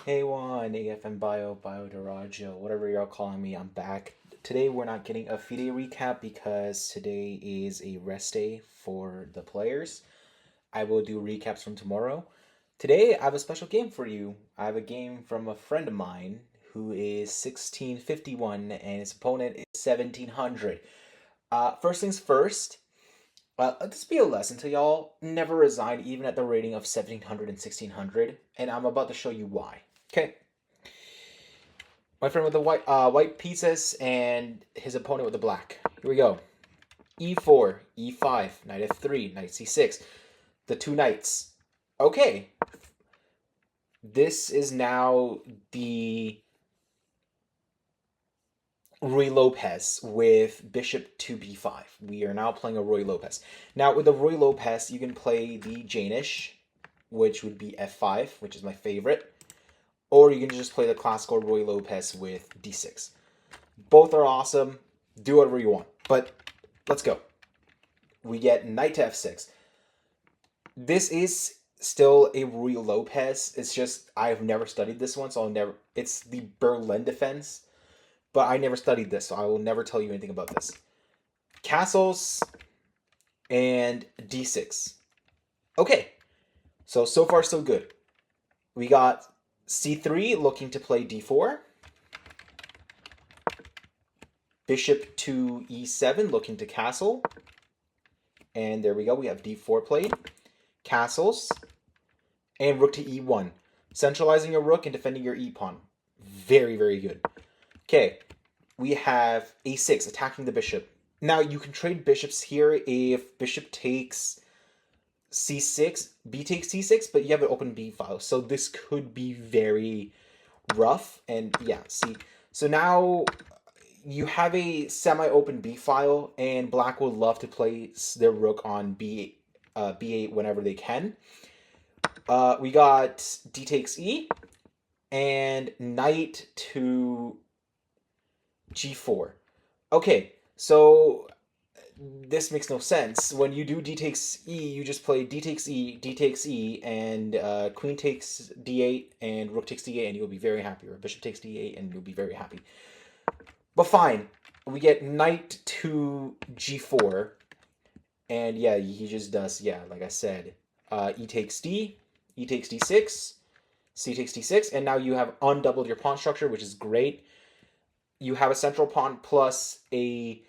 Hey Juan, AFM Bio Darajo, whatever you're calling me, I'm back. Today we're not getting a FIDE recap because today is a rest day for the players. I will do recaps from tomorrow. Today I have a special game for you. I have a game from a friend of mine who is 1651 and his opponent is 1700. First things first, let this be a lesson to y'all. Never resign even at the rating of 1700 and 1600, and I'm about to show you why. Okay. My friend with the white pieces and his opponent with the black. Here we go. E4, E5, knight F3, knight C6. The two knights. Okay. This is now the Ruy Lopez with bishop to b5. We are now playing a Ruy Lopez. Now, with the Ruy Lopez, you can play the Janish, which would be f5, which is my favorite. Or you can just play the classical Ruy Lopez with d6. Both are awesome. Do whatever you want. But let's go. We get knight to f6. This is still a Ruy Lopez. It's just I've never studied this one, so I'll never. It's the Berlin defense, but I never studied this, so I will never tell you anything about this. Castles and d6. Okay, so far so good. We got c3 looking to play d4. Bishop to e7 looking to castle. And there we go. We have d4 played. Castles. And rook to e1. Centralizing your rook and defending your e-pawn. Very, very good. Okay. We have a6 attacking the bishop. Now, you can trade bishops here if bishop takes c6, b takes c6, but you have an open b file. So this could be very rough. And yeah, see. So now you have a semi-open b file, and black would love to place their rook on b8 whenever they can. We got d takes e, and knight to g4. Okay, so this makes no sense. When you do d takes e, you just play d takes e, and queen takes d8, and rook takes d8, and you'll be very happy. Or bishop takes d8, and you'll be very happy. But fine. We get knight to g4. And yeah, he just does, yeah, like I said. E takes d, e takes d6, c takes d6, and now you have undoubled your pawn structure, which is great. You have a central pawn plus a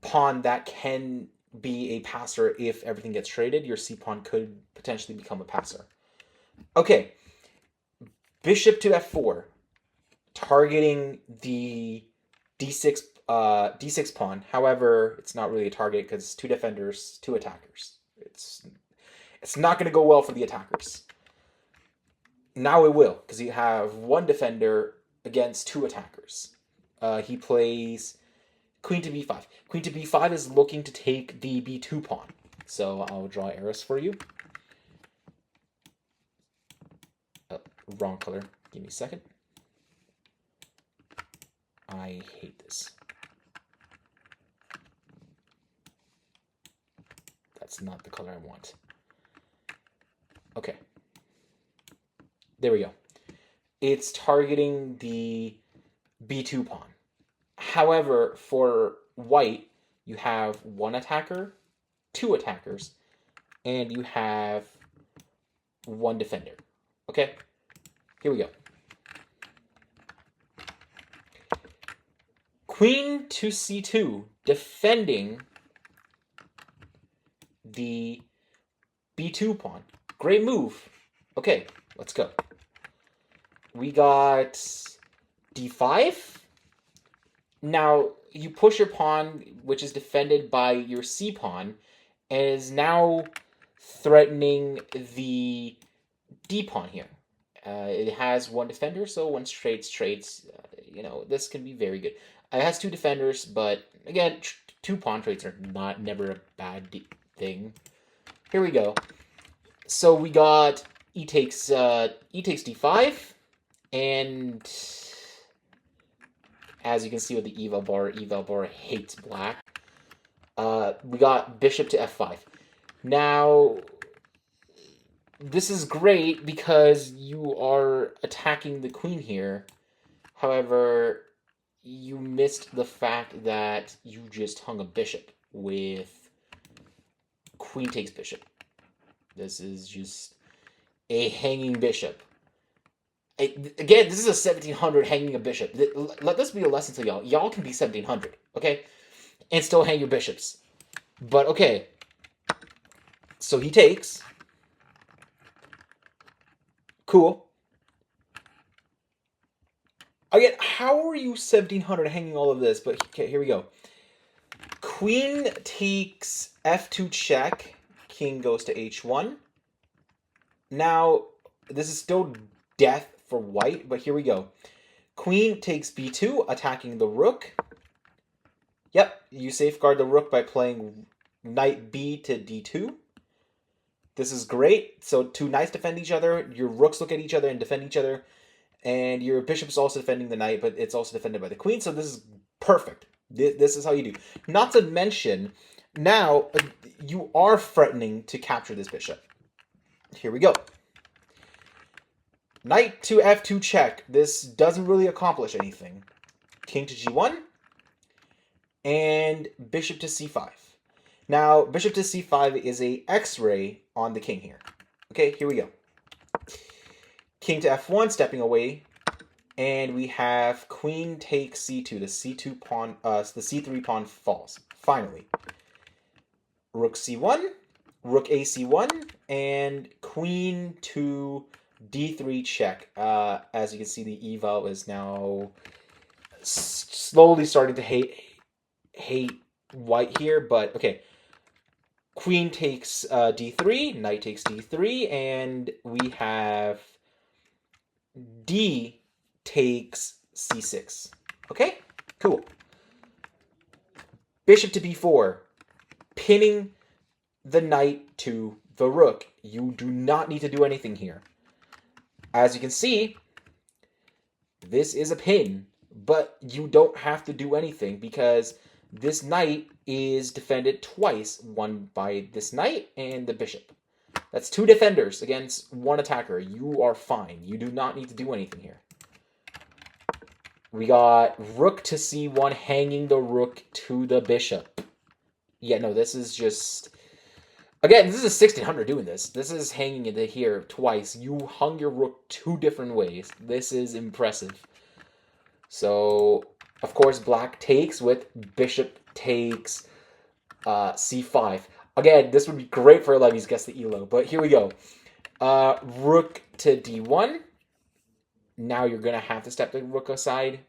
pawn that can be a passer if everything gets traded. Your c pawn could potentially become a passer. Okay. Bishop to f4. Targeting the d6 pawn. However, it's not really a target because two defenders, two attackers. It's not going to go well for the attackers. Now it will, because you have one defender against two attackers. He plays queen to b5. Queen to b5 is looking to take the b2 pawn. So I'll draw arrows for you. Wrong color. Give me a second. I hate this. That's not the color I want. Okay. There we go. It's targeting the b2 pawn. However, for white, you have one attacker, two attackers, and you have one defender. Okay? Here we go. Queen to c2, defending the b2 pawn. Great move. Okay, let's go. We got d5. Now, you push your pawn, which is defended by your c pawn, and is now threatening the d pawn here. It has one defender, so once trades, this can be very good. It has two defenders, but again, two pawn trades are never a bad thing. Here we go. So we got e takes d5, and as you can see with the eval bar hates black. We got bishop to f5. Now, this is great because you are attacking the queen here. However, you missed the fact that you just hung a bishop with queen takes bishop. This is just a hanging bishop. Again, this is a 1700 hanging a bishop. Let this be a lesson to y'all. Y'all can be 1700, okay? And still hang your bishops. But, okay. So he takes. Cool. Again, how are you 1700 hanging all of this? But, okay, here we go. Queen takes f2 check. King goes to h1. Now, this is still death for white, but here we go. Queen takes b2, attacking the rook. Yep, you safeguard the rook by playing knight b to d2. This is great. So two knights defend each other. Your rooks look at each other and defend each other. And your bishop's also defending the knight, but it's also defended by the queen. So this is perfect. This is how you do. Not to mention, now you are threatening to capture this bishop. Here we go. Knight to f2 check. This doesn't really accomplish anything. King to g1. And bishop to c5. Now, bishop to c5 is a x-ray on the king here. Okay, here we go. King to f1, stepping away. And we have queen takes c2. The c2 pawn, the c3 pawn falls. Finally. Rook c1, rook a c1, and queen to d3 check. As you can see, the eval is now slowly starting to hate white here, but okay. Queen takes d3, knight takes d3, and we have d takes c6. Okay, cool. Bishop to b4, pinning the knight to the rook. You do not need to do anything here. As you can see, this is a pin, but you don't have to do anything because this knight is defended twice, one by this knight and the bishop. That's two defenders against one attacker. You are fine. You do not need to do anything here. We got rook to c1, hanging the rook to the bishop. Yeah, no, this is just... Again, this is 1600 doing this. This is hanging it here twice. You hung your rook two different ways. This is impressive. So, of course, black takes with bishop takes c5. Again, this would be great for Levy's Guess the Elo, but here we go. Rook to d1. Now you're going to have to step the rook aside.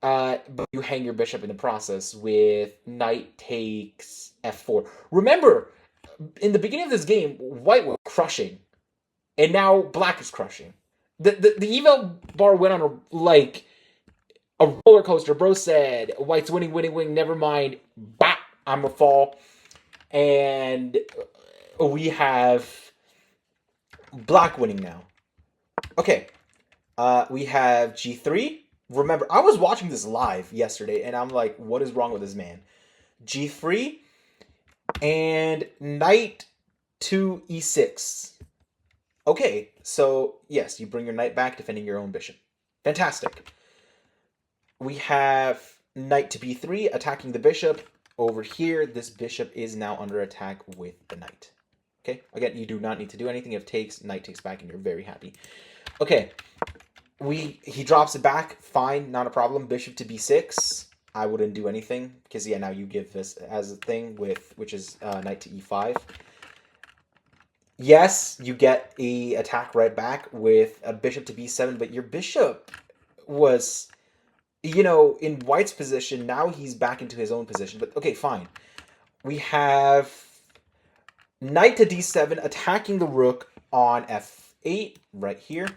But you hang your bishop in the process with knight takes f4. Remember, in the beginning of this game, white was crushing. And now black is crushing. The eval bar went on a roller coaster. Bro said, white's winning, never mind. Bop, I'm a fall. And we have black winning now. Okay. We have g3. Remember, I was watching this live yesterday, and I'm like, what is wrong with this man? g3, and knight to e6. Okay, so, yes, you bring your knight back, defending your own bishop. Fantastic. We have knight to b3, attacking the bishop. Over here, this bishop is now under attack with the knight. Okay, again, you do not need to do anything. If takes, knight takes back, and you're very happy. Okay. He drops it back, fine, not a problem. Bishop to b6. I wouldn't do anything because yeah, now you give this as a thing which is knight to e5. Yes, you get a attack right back with a bishop to b7, but your bishop was, in white's position. Now he's back into his own position. But okay, fine. We have knight to d7, attacking the rook on f8 right here.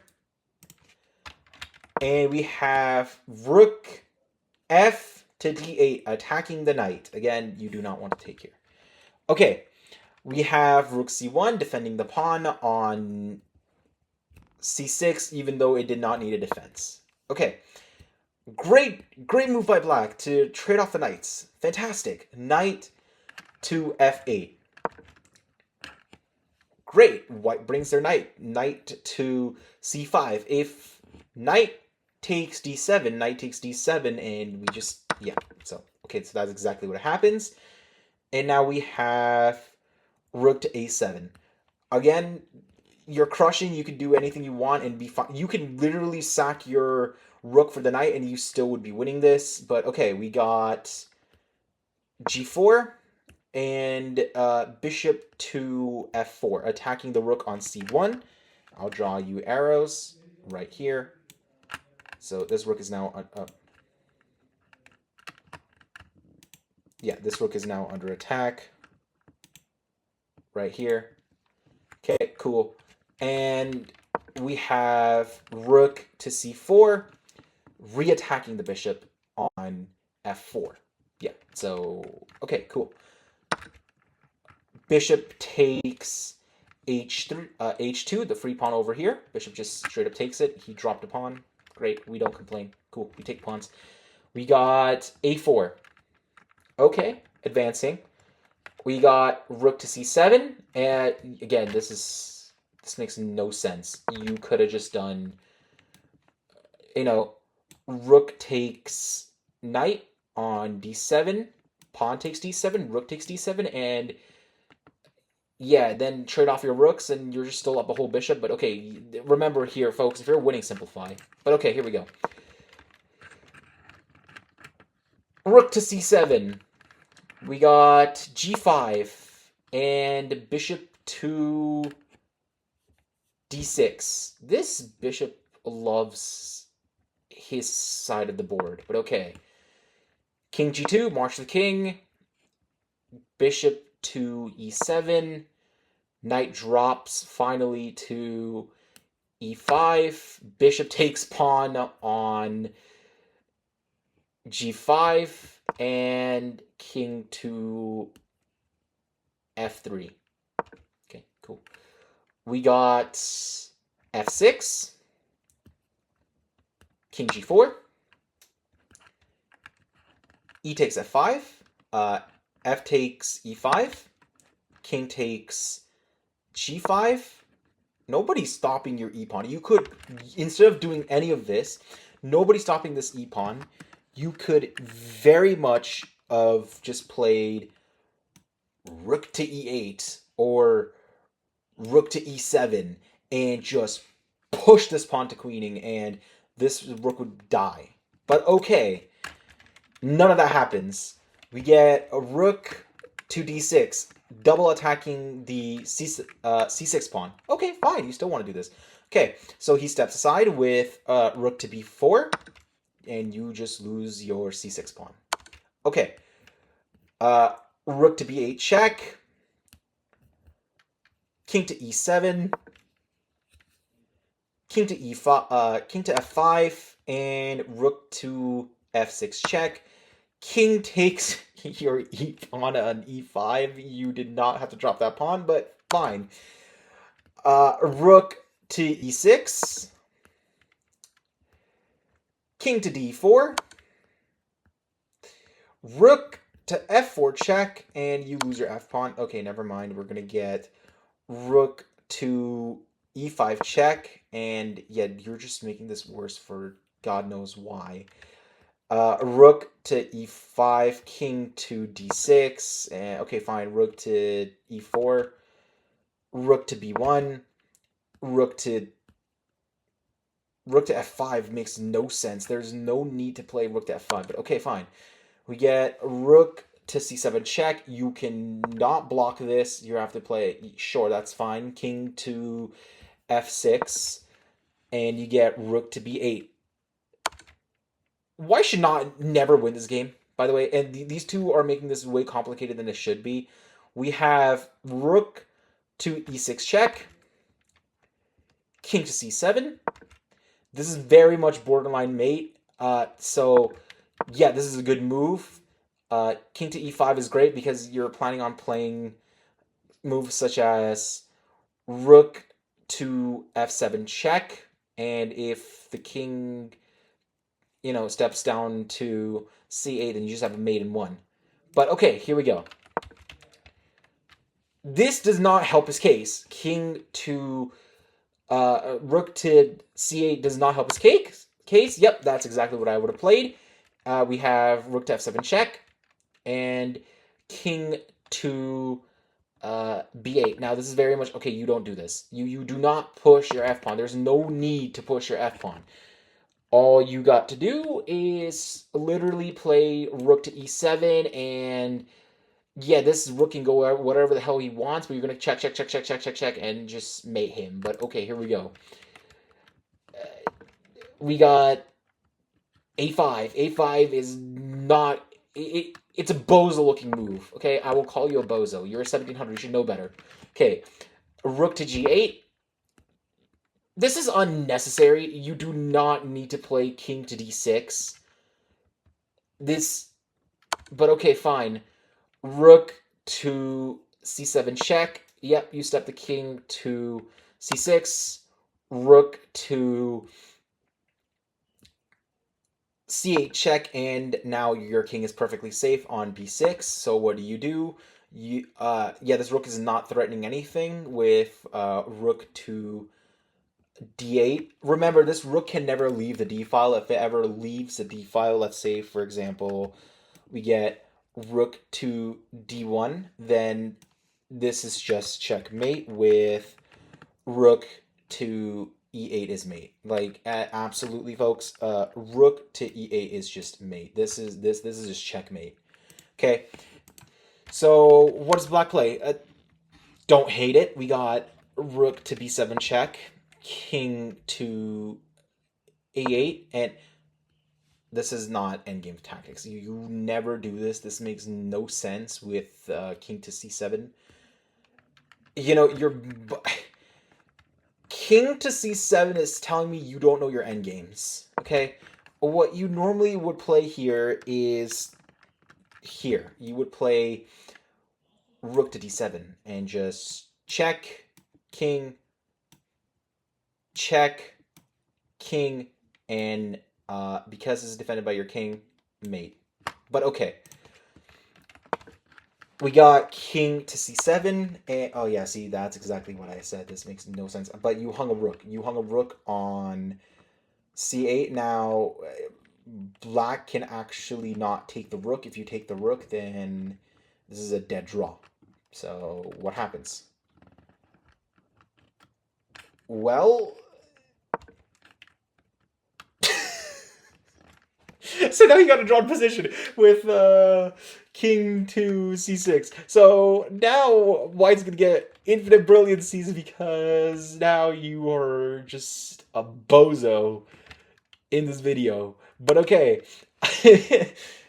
And we have rook f to d8, attacking the knight. Again, you do not want to take here. Okay, we have rook c1, defending the pawn on c6, even though it did not need a defense. Okay, great move by black to trade off the knights. Fantastic. Knight to f8. Great. White brings their knight. Knight to c5. If knight takes d7, knight takes d7, and we just, yeah. So, okay, so that's exactly what happens. And now we have rook to a7. Again, you're crushing. You can do anything you want and be fine. You can literally sack your rook for the knight and you still would be winning this. But okay, we got g4 and bishop to f4, attacking the rook on c1. I'll draw you arrows right here. So this rook is now this rook is now under attack right here. Okay, cool. And we have rook to c4, re-attacking the bishop on f4. Yeah, so, okay, cool. Bishop takes h3, h2, the free pawn over here. Bishop just straight up takes it. He dropped a pawn. Great, we don't complain. Cool, we take pawns. We got a4. Okay, advancing. We got rook to c7, and again, this makes no sense. You could have just done, rook takes knight on d7, pawn takes d7, rook takes d7, and yeah, then trade off your rooks, and you're just still up a whole bishop. But okay, remember here, folks, if you're winning, simplify. But okay, here we go. Rook to c7. We got g5 and bishop to d6. This bishop loves his side of the board, but okay. King g2, march the king. Bishop to e7. Knight drops finally to e5. Bishop takes pawn on g5. And king to f3. Okay, cool. We got f6. King g4. E takes f5. F takes e5. King takes g5. Nobody's stopping your e-pawn. You could, instead of doing any of this, nobody's stopping this e-pawn. You could very much have just played rook to e8 or rook to e7 and just push this pawn to queening, and this rook would die. But okay, none of that happens. We get a rook to d6, double attacking the c6 pawn. Okay, fine, you still want to do this. Okay, so he steps aside with rook to b4, and you just lose your c6 pawn. Okay, rook to b8 check, king to e7, king to e5, king to f5, and rook to f6 check. King takes your e pawn on e5. You did not have to drop that pawn, but fine. Rook to e6. King to d4. Rook to f4 check, and you lose your f pawn. Okay, never mind. We're going to get rook to e5 check, and yeah, you're just making this worse for God knows why. Rook to e5, king to d6, and okay, fine. Rook to e4, rook to b1, rook to f5 makes no sense. There's no need to play rook to f5, but okay, fine. We get rook to c7 check. You cannot block this. You have to play, sure, that's fine. King to f6, and you get rook to b8. White should not never win this game, by the way, and these two are making this way complicated than it should be. We have rook to e6 check, king to c7. This is very much borderline mate, so yeah, this is a good move. King to e5 is great because you're planning on playing moves such as rook to f7 check, and if the king steps down to c8, then you just have a mate in one. But okay, here we go. This does not help his case. King to rook to c8 does not help his case. Yep, that's exactly what I would have played. We have rook to f7 check and king to b8. Now this is very much okay. You don't do this. You do not push your f pawn. There's no need to push your f pawn. All you got to do is literally play rook to e7, and yeah, this rook can go whatever the hell he wants, but you're gonna check, and just mate him. But okay, here we go. We got a5. A5 is not. It's a bozo looking move. Okay, I will call you a bozo. You're a 1700. You should know better. Okay, rook to g8. This is unnecessary. You do not need to play king to d6. But okay, fine. Rook to c7 check. Yep, you step the king to c6. Rook to c8 check, and now your king is perfectly safe on b6. So what do? Yeah, this rook is not threatening anything with rook to d8. Remember, this rook can never leave the d file. If it ever leaves the d file, let's say, for example, we get rook to d1, then this is just checkmate with rook to e8 is mate. Like, absolutely, folks. Rook to e8 is just mate. This is just checkmate. Okay. So what does black play? Don't hate it. We got rook to b7 check, king to a8, and this is not endgame tactics. You never do this. This makes no sense with king to c7. You know, your king to c7 is telling me you don't know your endgames. Okay, what you normally would play here is here. You would play rook to d7 and just check, king, check, king, and because it's defended by your king, mate. But okay. We got king to c7, and oh yeah, see, that's exactly what I said. This makes no sense. But you hung a rook. You hung a rook on c8. Now, black can actually not take the rook. If you take the rook, then this is a dead draw. So what happens? Well, so now you got a drawn position with king to c6. So now white's gonna get infinite brilliancies because now you are just a bozo in this video. But okay,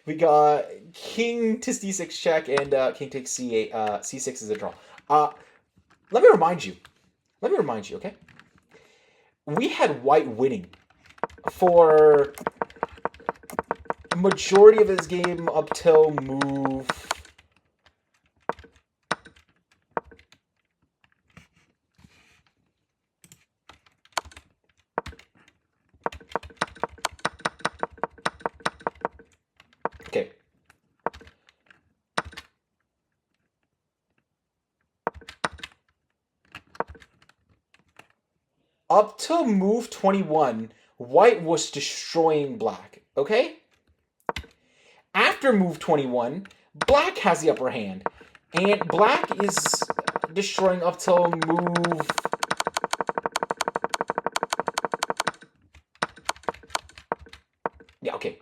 we got king to c6 check and king takes c8. C6 is a draw. Let me remind you. Okay, we had white winning for majority of his game up till move. Okay. Up till move 21, white was destroying black, okay? After move 21, black has the upper hand. And black is destroying up till move... Yeah, okay.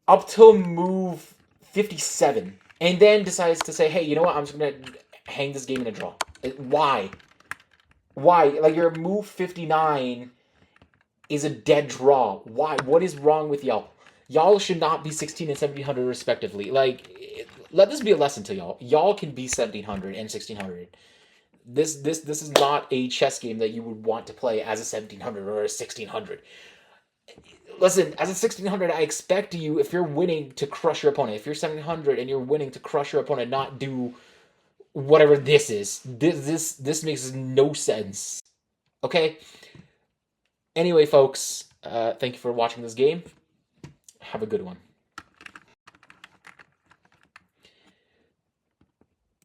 Up till move 57. And then decides to say, hey, you know what? I'm just going to hang this game in a draw. Why? Why? Like, your move 59 is a dead draw. Why? What is wrong with y'all? Y'all should not be 16 and 1700 respectively. Like, let this be a lesson to y'all. Y'all can be 1700 and 1600. This is not a chess game that you would want to play as a 1700 or a 1600. Listen, as a 1600, I expect you, if you're winning, to crush your opponent. If you're 1700 and you're winning, to crush your opponent, not do whatever this is. This makes no sense. Okay? Anyway, folks, thank you for watching this game. Have a good one.